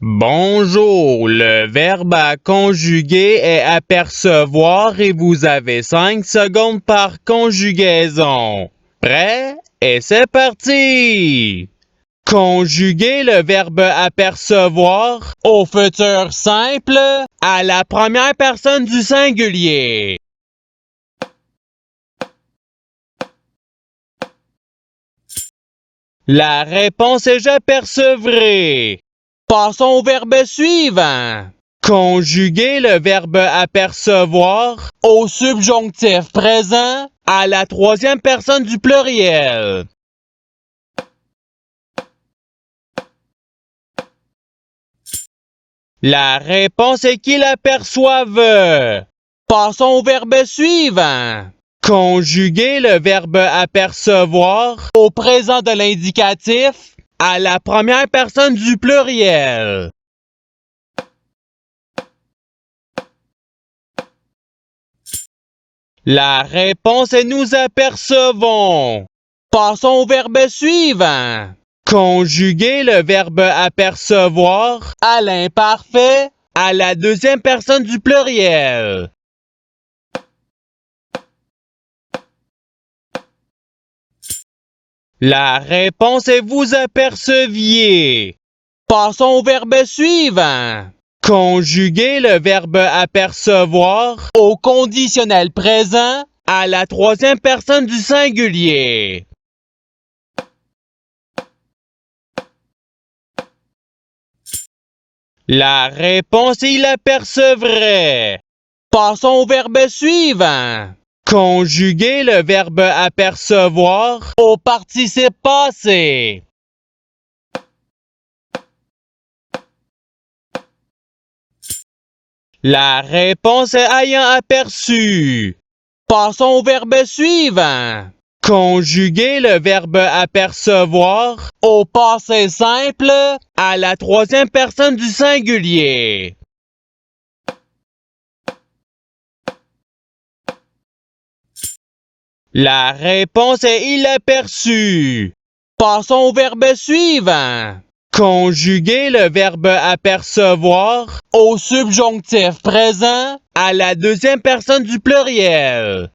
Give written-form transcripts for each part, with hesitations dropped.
Bonjour, le verbe à conjuguer est apercevoir et vous avez 5 secondes par conjugaison. Prêt? Et c'est parti! Conjuguer le verbe apercevoir au futur simple à la première personne du singulier. La réponse est j'apercevrai. Passons au verbe suivant. Conjuguer le verbe apercevoir au subjonctif présent à la troisième personne du pluriel. La réponse est qu'ils aperçoivent. Passons au verbe suivant. Conjuguer le verbe apercevoir au présent de l'indicatif à la première personne du pluriel. La réponse est nous apercevons. Passons au verbe suivant. Conjuguer le verbe apercevoir à l'imparfait à la deuxième personne du pluriel. La réponse est vous aperceviez. Passons au verbe suivant. Conjuguer le verbe apercevoir au conditionnel présent à la troisième personne du singulier. La réponse est il apercevrait. Passons au verbe suivant. Conjuguer le verbe apercevoir au participe passé. La réponse est ayant aperçu. Passons au verbe suivant. Conjuguer le verbe apercevoir au passé simple à la troisième personne du singulier. La réponse est il aperçu. Passons au verbe suivant. Conjuguer le verbe apercevoir au subjonctif présent à la deuxième personne du pluriel.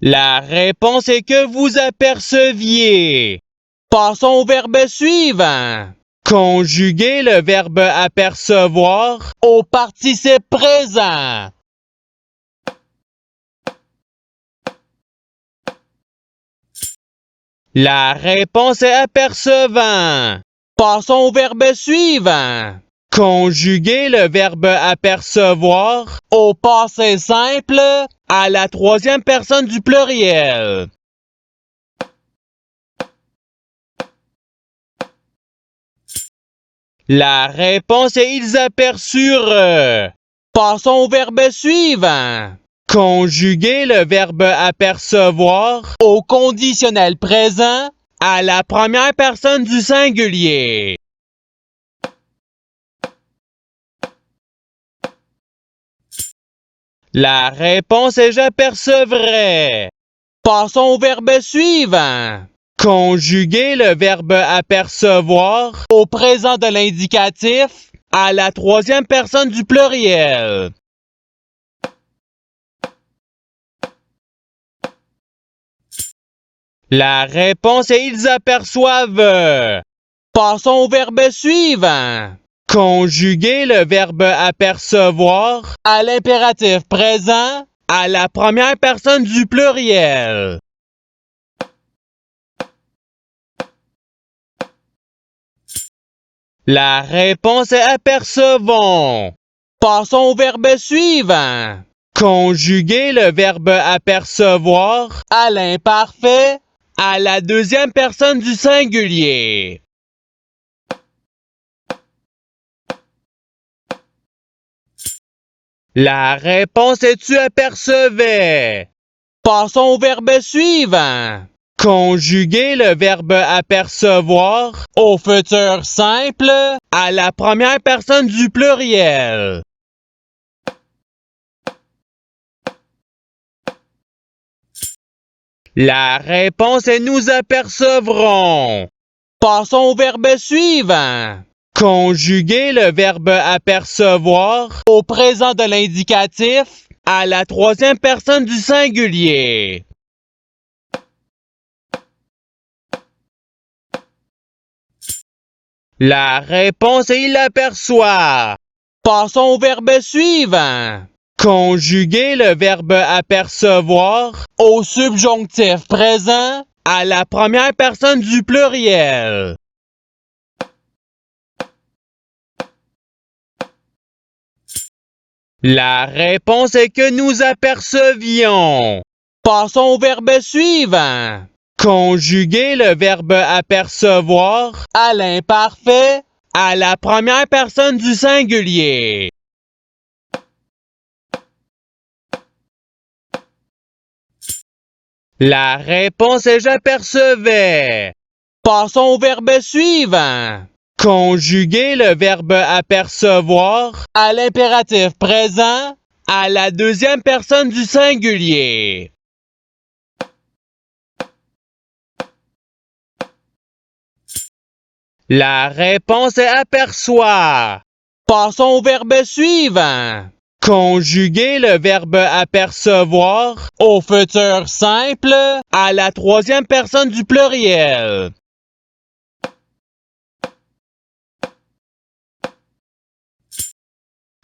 La réponse est que vous aperceviez. Passons au verbe suivant. Conjuguer le verbe apercevoir au participe présent. La réponse est apercevant. Passons au verbe suivant. Conjuguer le verbe apercevoir au passé simple à la troisième personne du pluriel. La réponse est ils aperçurent. Passons au verbe suivant. Conjuguer le verbe apercevoir au conditionnel présent à la première personne du singulier. La réponse est j'apercevrais. Passons au verbe suivant. Conjuguer le verbe apercevoir au présent de l'indicatif à la troisième personne du pluriel. La réponse est ils aperçoivent. Passons au verbe suivant. Conjuguer le verbe apercevoir à l'impératif présent à la première personne du pluriel. La réponse est apercevons. Passons au verbe suivant. Conjuguer le verbe apercevoir à l'imparfait à la deuxième personne du singulier. La réponse est tu apercevais. Passons au verbe suivant. Conjuguer le verbe apercevoir au futur simple à la première personne du pluriel. La réponse est nous apercevrons. Passons au verbe suivant. Conjuguer le verbe apercevoir au présent de l'indicatif à la troisième personne du singulier. La réponse est il aperçoit. Passons au verbe suivant. Conjuguer le verbe apercevoir au subjonctif présent à la première personne du pluriel. La réponse est que nous apercevions. Passons au verbe suivant. Conjuguer le verbe apercevoir à l'imparfait à la première personne du singulier. La réponse est j'apercevais. Passons au verbe suivant. Conjuguer le verbe apercevoir à l'impératif présent à la deuxième personne du singulier. La réponse est aperçoit. Passons au verbe suivant. Conjuguer le verbe apercevoir au futur simple à la troisième personne du pluriel.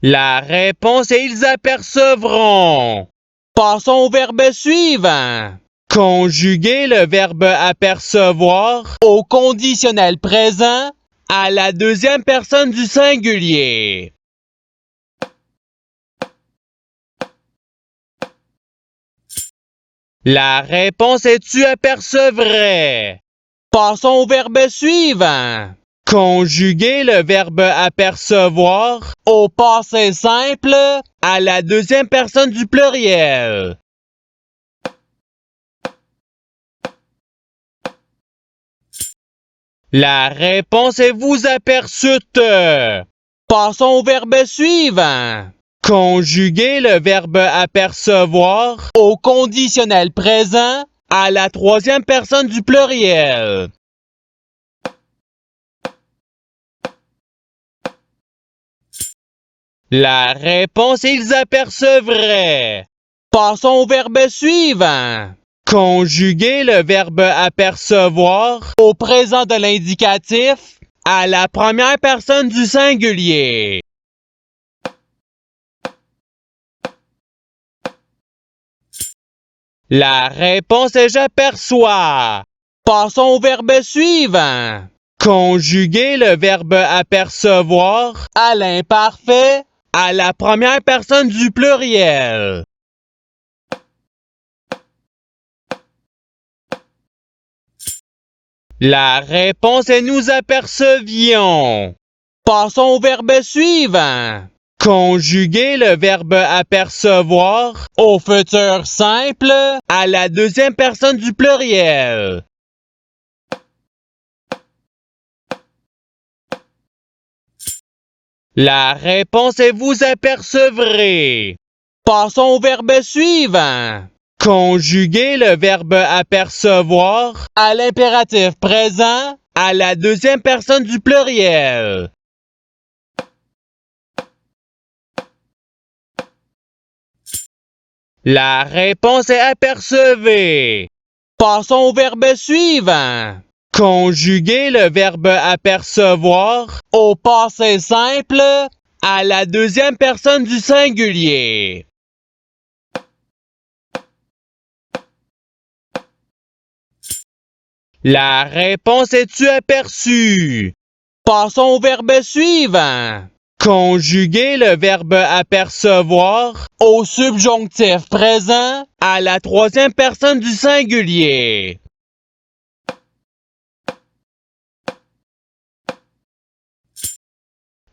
La réponse est ils apercevront. Passons au verbe suivant. Conjuguer le verbe apercevoir au conditionnel présent à la deuxième personne du singulier. La réponse est tu apercevrais. Passons au verbe suivant. Conjuguer le verbe apercevoir au passé simple à la deuxième personne du pluriel. La réponse est vous aperçûtes. Passons au verbe suivant. Conjuguer le verbe apercevoir au conditionnel présent à la troisième personne du pluriel. La réponse est ils apercevraient. Passons au verbe suivant. Conjuguer le verbe apercevoir au présent de l'indicatif à la première personne du singulier. La réponse est j'aperçois. Passons au verbe suivant. Conjuguer le verbe apercevoir à l'imparfait à la première personne du pluriel. La réponse est nous apercevions. Passons au verbe suivant. Conjuguer le verbe apercevoir au futur simple à la deuxième personne du pluriel. La réponse est vous apercevrez. Passons au verbe suivant. Conjuguer le verbe apercevoir à l'impératif présent à la deuxième personne du pluriel. La réponse est apercevez. Passons au verbe suivant. Conjuguer le verbe apercevoir au passé simple à la deuxième personne du singulier. La réponse est tu aperçu. Passons au verbe suivant. Conjuguer le verbe apercevoir au subjonctif présent à la troisième personne du singulier.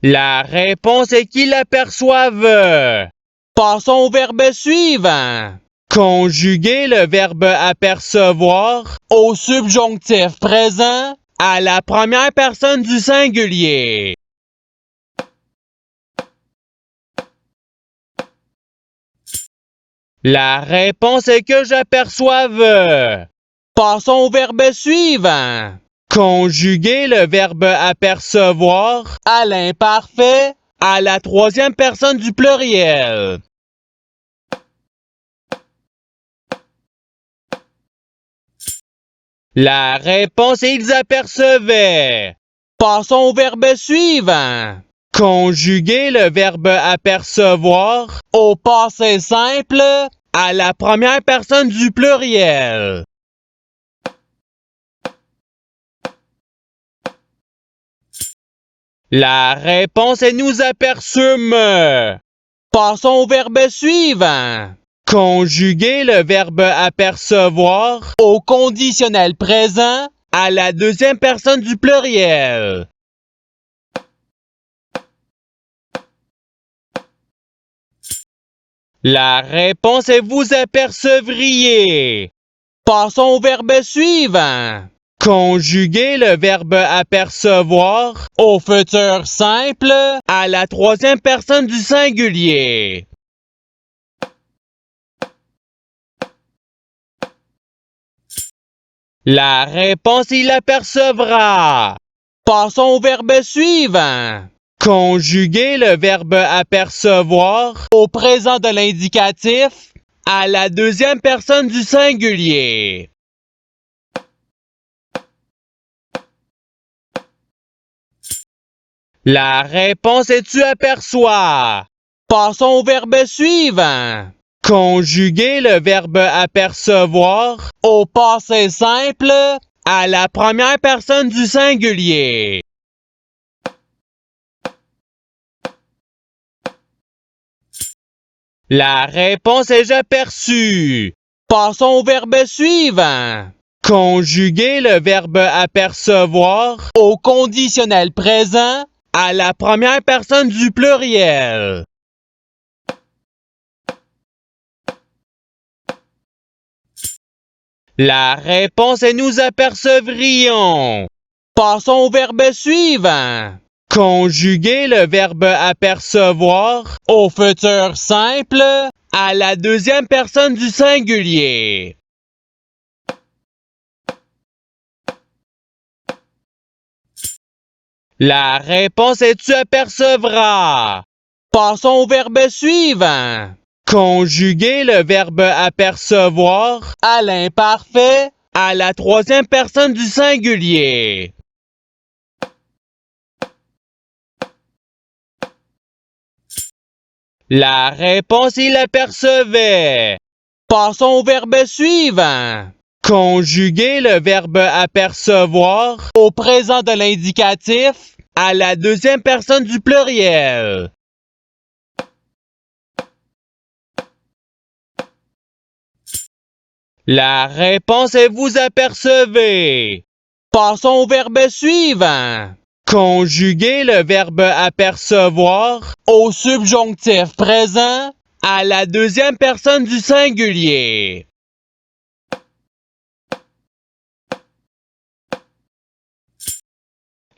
La réponse est qu'ils aperçoivent. Passons au verbe suivant. Conjuguer le verbe apercevoir au subjonctif présent à la première personne du singulier. La réponse est que j'aperçoive. Passons au verbe suivant. Conjuguer le verbe apercevoir à l'imparfait à la troisième personne du pluriel. La réponse est ils apercevaient. Passons au verbe suivant. Conjuguer le verbe apercevoir au passé simple à la première personne du pluriel. La réponse est nous aperçûmes. Passons au verbe suivant. Conjuguer le verbe apercevoir au conditionnel présent à la deuxième personne du pluriel. La réponse est vous apercevriez. Passons au verbe suivant. Conjuguer le verbe apercevoir au futur simple à la troisième personne du singulier. La réponse il apercevra. Passons au verbe suivant. Conjuguer le verbe apercevoir au présent de l'indicatif à la deuxième personne du singulier. La réponse est tu aperçois. Passons au verbe suivant. Conjuguer le verbe apercevoir au passé simple à la première personne du singulier. La réponse est j'aperçus. Passons au verbe suivant. Conjuguer le verbe apercevoir au conditionnel présent à la première personne du pluriel. La réponse est nous apercevrions. Passons au verbe suivant. Conjuguer le verbe apercevoir au futur simple à la deuxième personne du singulier. La réponse est tu apercevras. Passons au verbe suivant. Conjuguer le verbe apercevoir à l'imparfait à la troisième personne du singulier. La réponse il apercevait. Passons au verbe suivant. Conjuguer le verbe apercevoir au présent de l'indicatif à la deuxième personne du pluriel. La réponse est vous apercevez. Passons au verbe suivant. Conjuguer le verbe apercevoir au subjonctif présent à la deuxième personne du singulier.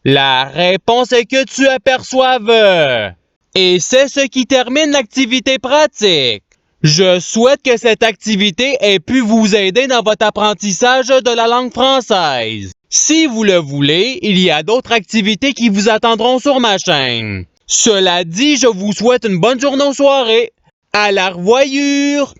La réponse est que tu aperçoives. Et c'est ce qui termine l'activité pratique. Je souhaite que cette activité ait pu vous aider dans votre apprentissage de la langue française. Si vous le voulez, il y a d'autres activités qui vous attendront sur ma chaîne. Cela dit, je vous souhaite une bonne journée ou soirée. À la revoyure!